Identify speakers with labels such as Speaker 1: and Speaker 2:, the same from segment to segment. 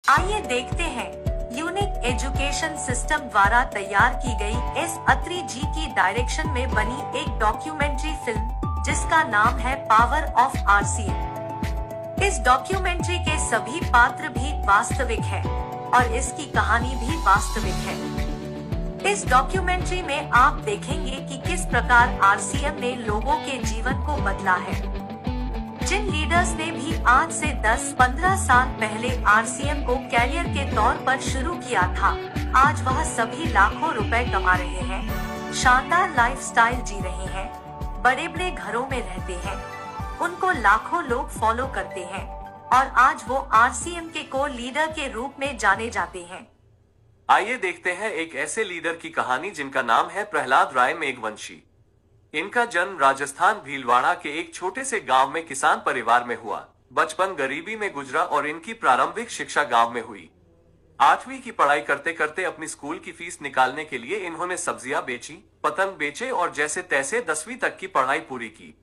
Speaker 1: आइए देखते हैं यूनिक एजुकेशन सिस्टम द्वारा तैयार की गई एस अत्री जी की डायरेक्शन में बनी एक डॉक्यूमेंट्री फिल्म जिसका नाम है पावर ऑफ आरसीएम। इस डॉक्यूमेंट्री के सभी पात्र भी वास्तविक है और इसकी कहानी भी वास्तविक है। इस डॉक्यूमेंट्री में आप देखेंगे कि किस प्रकार आरसीएम ने लोगों के जीवन को बदला है। जिन लीडर्स ने भी आज से 10-15 साल पहले आरसीएम को कैरियर के तौर पर शुरू किया था, आज वह सभी लाखों रुपए कमा रहे हैं, शानदार लाइफस्टाइल जी रहे हैं, बड़े बड़े घरों में रहते हैं, उनको लाखों लोग फॉलो करते हैं और आज वो आरसीएम के को लीडर के रूप में जाने जाते हैं।
Speaker 2: आइए देखते हैं एक ऐसे लीडर की कहानी जिनका नाम है प्रहलाद राय मेघवंशी। इनका जन्म राजस्थान भीलवाड़ा के एक छोटे से गांव में किसान परिवार में हुआ। बचपन गरीबी में गुजरा और इनकी प्रारंभिक शिक्षा गांव में हुई। 8वीं की पढ़ाई करते करते अपनी स्कूल की फीस निकालने के लिए इन्होंने सब्जियां बेची, पतंग बेचे और जैसे तैसे 10वीं तक की पढ़ाई पूरी की।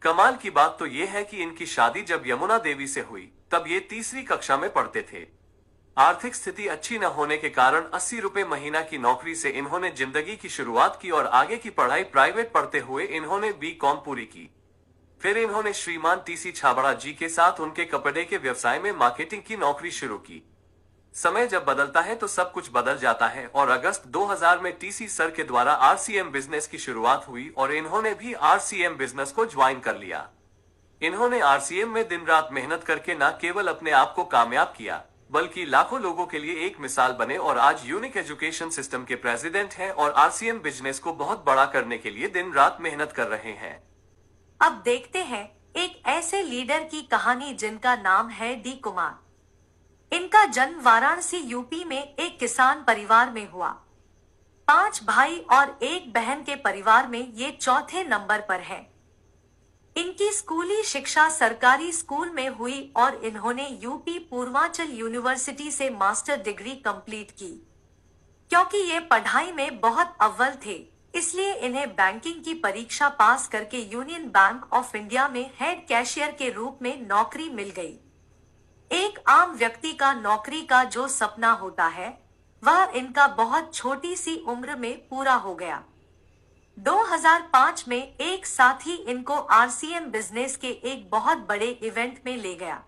Speaker 2: कमाल की बात तो ये है कि इनकी शादी जब यमुना देवी से हुई तब ये 3री कक्षा में पढ़ते थे। आर्थिक स्थिति अच्छी न होने के कारण 80 रुपए महीना की नौकरी से इन्होंने जिंदगी की शुरुआत की और आगे की पढ़ाई प्राइवेट पढ़ते हुए इन्होंने बीकॉम पूरी की। फिर इन्होंने श्रीमान टीसी छाबड़ा जी के साथ उनके कपड़े के व्यवसाय में मार्केटिंग की नौकरी शुरू की। समय जब बदलता है तो सब कुछ बदल जाता है और अगस्त 2000 में टीसी सर के द्वारा आरसीएम बिजनेस की शुरुआत हुई और इन्होंने भी आरसीएम बिजनेस को ज्वाइन कर लिया। इन्होंने आरसीएम में दिन रात मेहनत करके न केवल अपने आप को कामयाब किया बल्कि लाखों लोगों के लिए एक मिसाल बने और आज यूनिक एजुकेशन सिस्टम के प्रेसिडेंट हैं और आरसीएम बिजनेस को बहुत बड़ा करने के लिए दिन रात मेहनत कर रहे हैं।
Speaker 1: अब देखते हैं एक ऐसे लीडर की कहानी जिनका नाम है डी कुमार। इनका जन्म वाराणसी यूपी में एक किसान परिवार में हुआ। 5 भाई और 1 बहन के परिवार में ये चौथे नंबर पर है। इनकी स्कूली शिक्षा सरकारी स्कूल में हुई और इन्होंने यूपी पूर्वांचल यूनिवर्सिटी से मास्टर डिग्री कंप्लीट की। क्योंकि ये पढ़ाई में बहुत अव्वल थे, इसलिए इन्हें बैंकिंग की परीक्षा पास करके यूनियन बैंक ऑफ इंडिया में हेड कैशियर के रूप में नौकरी मिल गई। एक आम व्यक्ति का नौकरी का जो सपना होता है वह इनका बहुत छोटी सी उम्र में पूरा हो गया। 2005 में एक साथी इनको आरसीएम बिजनेस के एक बहुत बड़े इवेंट में ले गया।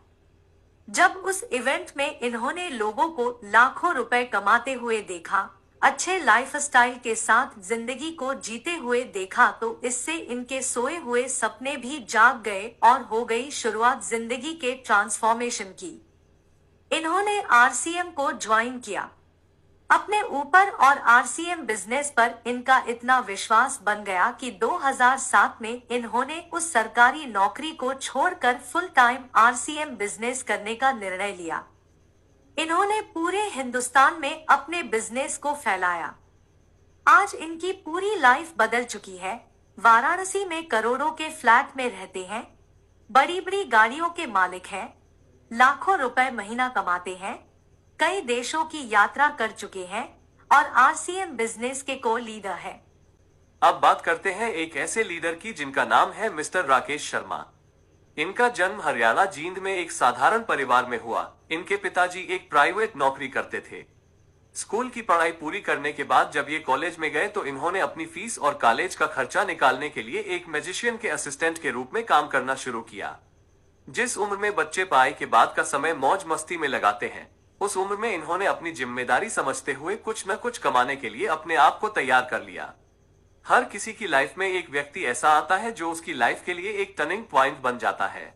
Speaker 1: जब उस इवेंट में इन्होंने लोगों को लाखों रुपए कमाते हुए देखा, अच्छे लाइफस्टाइल के साथ जिंदगी को जीते हुए देखा तो इससे इनके सोए हुए सपने भी जाग गए और हो गई शुरुआत जिंदगी के ट्रांसफॉर्मेशन की। इन्होंने आरसीएम को ज्वाइन किया। अपने ऊपर और आरसीएम बिजनेस पर इनका इतना विश्वास बन गया कि 2007 में इन्होंने उस सरकारी नौकरी को छोड़कर फुल टाइम आरसीएम बिजनेस करने का निर्णय लिया। इन्होंने पूरे हिंदुस्तान में अपने बिजनेस को फैलाया। आज इनकी पूरी लाइफ बदल चुकी है। वाराणसी में करोड़ों के फ्लैट में रहते हैं, बड़ी बड़ी गाड़ियों के मालिक हैं, लाखों रुपए महीना कमाते हैं, कई देशों की यात्रा कर चुके हैं और आरसीएम बिजनेस के को लीडर है।
Speaker 2: अब बात करते हैं एक ऐसे लीडर की जिनका नाम है मिस्टर राकेश शर्मा। इनका जन्म हरियाणा जींद में एक साधारण परिवार में हुआ। इनके पिताजी एक प्राइवेट नौकरी करते थे। स्कूल की पढ़ाई पूरी करने के बाद जब ये कॉलेज में गए तो इन्होंने अपनी फीस और कॉलेज का खर्चा निकालने के लिए एक मैजिशियन के असिस्टेंट के रूप में काम करना शुरू किया। जिस उम्र में बच्चे पढ़ाई के बाद का समय मौज मस्ती में लगाते हैं, उस उम्र में इन्होंने अपनी जिम्मेदारी समझते हुए कुछ न कुछ कमाने के लिए अपने आप को तैयार कर लिया। हर किसी की लाइफ में एक व्यक्ति ऐसा आता है जो उसकी लाइफ के लिए एक टर्निंग पॉइंट बन जाता है।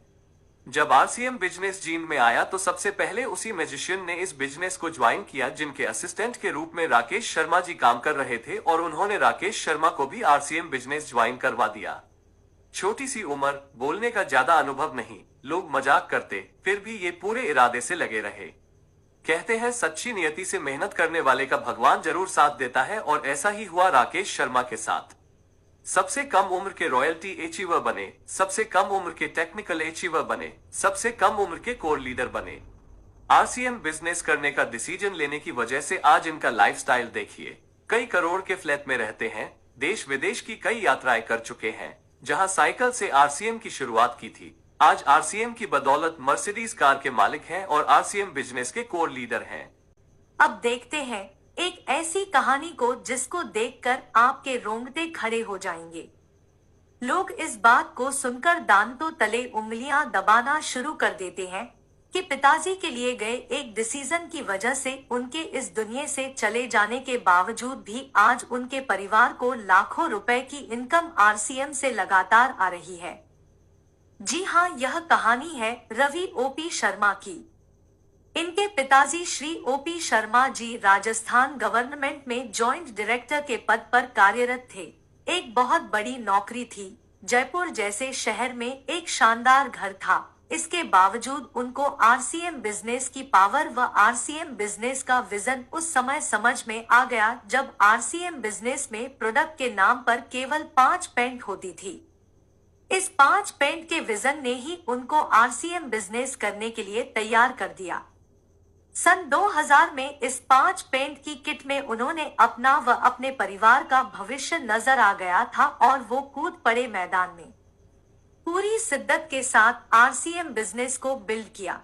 Speaker 2: जब आरसीएम बिजनेस जींद में आया तो सबसे पहले उसी मैजिशियन ने इस बिजनेस को ज्वाइन किया जिनके असिस्टेंट के रूप में राकेश शर्मा जी काम कर रहे थे और उन्होंने राकेश शर्मा को भी आरसीएम बिजनेस ज्वाइन करवा दिया। छोटी सी उम्र, बोलने का ज्यादा अनुभव नहीं, लोग मजाक करते, फिर भी ये पूरे इरादे से लगे रहे। कहते हैं सच्ची नियति से मेहनत करने वाले का भगवान जरूर साथ देता है और ऐसा ही हुआ राकेश शर्मा के साथ। सबसे कम उम्र के रॉयल्टी अचीवर बने, सबसे कम उम्र के टेक्निकल अचीवर बने, सबसे कम उम्र के कोर लीडर बने। आरसीएम बिजनेस करने का डिसीजन लेने की वजह से आज इनका लाइफस्टाइल देखिए। कई करोड़ के फ्लैट में रहते हैं, देश विदेश की कई यात्राएं कर चुके हैं। जहां साइकिल से आरसीएम की शुरुआत की थी, आज आरसीएम की बदौलत मर्सिडीज कार के मालिक हैं और आरसीएम बिजनेस के कोर लीडर हैं।
Speaker 1: अब देखते हैं एक ऐसी कहानी को जिसको देखकर आपके रोंगटे खड़े हो जाएंगे। लोग इस बात को सुनकर दांतों तले उंगलियां दबाना शुरू कर देते हैं कि पिताजी के लिए गए एक डिसीजन की वजह से उनके इस दुनिया से चले जाने के बावजूद भी आज उनके परिवार को लाखों रुपए की इनकम आरसीएम से लगातार आ रही है। जी हाँ, यह कहानी है रवि ओपी शर्मा की। इनके पिताजी श्री ओपी शर्मा जी राजस्थान गवर्नमेंट में जॉइंट डायरेक्टर के पद पर कार्यरत थे। एक बहुत बड़ी नौकरी थी। जयपुर जैसे शहर में एक शानदार घर था। इसके बावजूद उनको आरसीएम बिजनेस की पावर व आरसीएम बिजनेस का विजन उस समय समझ में आ गया जब आरसीएम बिजनेस में प्रोडक्ट के नाम पर केवल 5 पेंट होती थी। इस 5 पेंट के विजन ने ही उनको आरसीएम बिजनेस करने के लिए तैयार कर दिया। सन 2000 में इस 5 पेंट की किट में उन्होंने अपना व अपने परिवार का भविष्य नजर आ गया था और वो कूद पड़े मैदान में। पूरी शिद्दत के साथ आरसीएम बिजनेस को बिल्ड किया।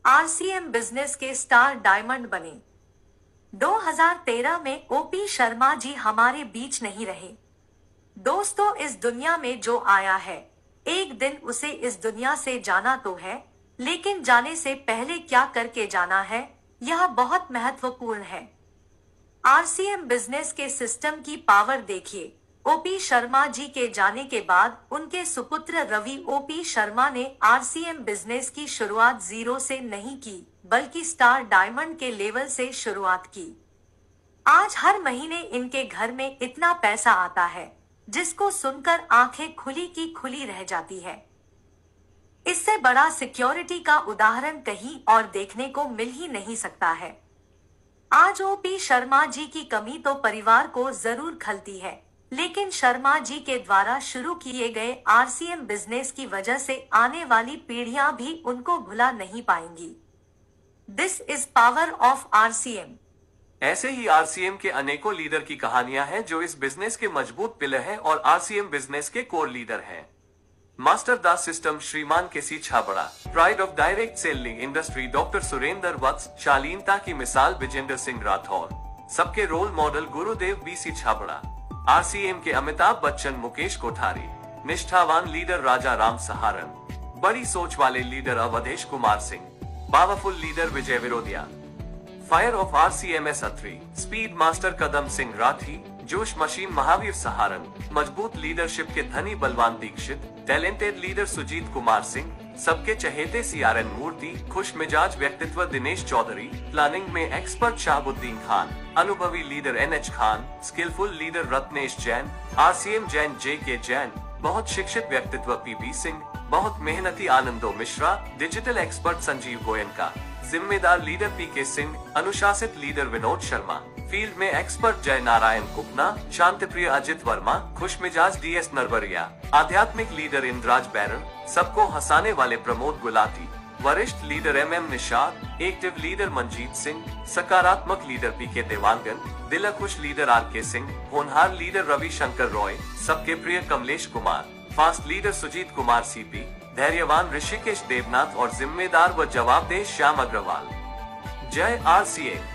Speaker 1: आरसीएम बिजनेस के स्टार डायमंड बने। 2013 में ओपी शर्मा जी हमारे बीच नहीं रहे। दोस्तों, इस दुनिया में जो आया है एक दिन उसे इस दुनिया से जाना तो है, लेकिन जाने से पहले क्या करके जाना है यह बहुत महत्वपूर्ण है। आरसीएम बिजनेस के सिस्टम की पावर देखिए। ओपी शर्मा जी के जाने के बाद उनके सुपुत्र रवि ओपी शर्मा ने आरसीएम बिजनेस की शुरुआत जीरो से नहीं की, बल्कि स्टार डायमंड के लेवल से शुरुआत की। आज हर महीने इनके घर में इतना पैसा आता है जिसको सुनकर आंखें खुली की खुली रह जाती है। इससे बड़ा सिक्योरिटी का उदाहरण कहीं और देखने को मिल ही नहीं सकता है। आज ओपी शर्मा जी की कमी तो परिवार को जरूर खलती है, लेकिन शर्मा जी के द्वारा शुरू किए गए आरसीएम बिजनेस की वजह से आने वाली पीढ़ियां भी उनको भुला नहीं पाएंगी। This is power of RCM.
Speaker 2: ऐसे ही आरसीएम के अनेकों लीडर की कहानियां हैं जो इस बिजनेस के मजबूत पिलर हैं और आरसीएम बिजनेस के कोर लीडर हैं। मास्टर दास सिस्टम श्रीमान KC Chhabra, pride of direct selling industry doctor Surendra Vats, शालीनता की मिसाल विजेंद्र सिंह राठौर, सबके रोल मॉडल गुरुदेव बीसी छाबड़ा, आरसीएम के अमिताभ बच्चन मुकेश कोठारी, निष्ठावान लीडर राजा राम सहारन, बड़ी सोच वाले leader Awadhesh Kumar Singh, powerful leader Vijay Virodhiya, fire of RCMS Atri, speed master Kadam Singh Rathi, जोश मशीन महावीर सहारन, मजबूत लीडरशिप के धनी बलवान दीक्षित, टैलेंटेड लीडर सुजीत कुमार सिंह, सबके चहेते सीआरएन मूर्ति, खुश मिजाज व्यक्तित्व दिनेश चौधरी, प्लानिंग में एक्सपर्ट शाहबुद्दीन खान, अनुभवी leader NH Khan, skillful leader Ratnesh Jain, RCM Jain JK Jain, बहुत शिक्षित व्यक्तित्व पीपी सिंह, बहुत मेहनती आनंदो मिश्रा, डिजिटल एक्सपर्ट संजीव गोयनका, जिम्मेदार लीडर पीके सिंह, अनुशासित लीडर विनोद शर्मा, फील्ड में एक्सपर्ट जय नारायण कुपना, शांतिप्रिय अजित वर्मा, खुशमिजाज डीएस नरवरिया, आध्यात्मिक लीडर इंद्राज बैरन, सबको हंसाने वाले प्रमोद गुलाटी, वरिष्ठ leader MM Nishad, active leader Manjeet Singh, सकारात्मक लीडर पीके देवांगन, दिल खुश लीडर आरके सिंह, होनहार लीडर रविशंकर रॉय, सबके प्रिय Kamlesh Kumar, fast leader Sujeet Kumar CP, धैर्यवान ऋषिकेश देवनाथ और जिम्मेदार व जवाबदेह श्याम अग्रवाल। जय आरसीएम।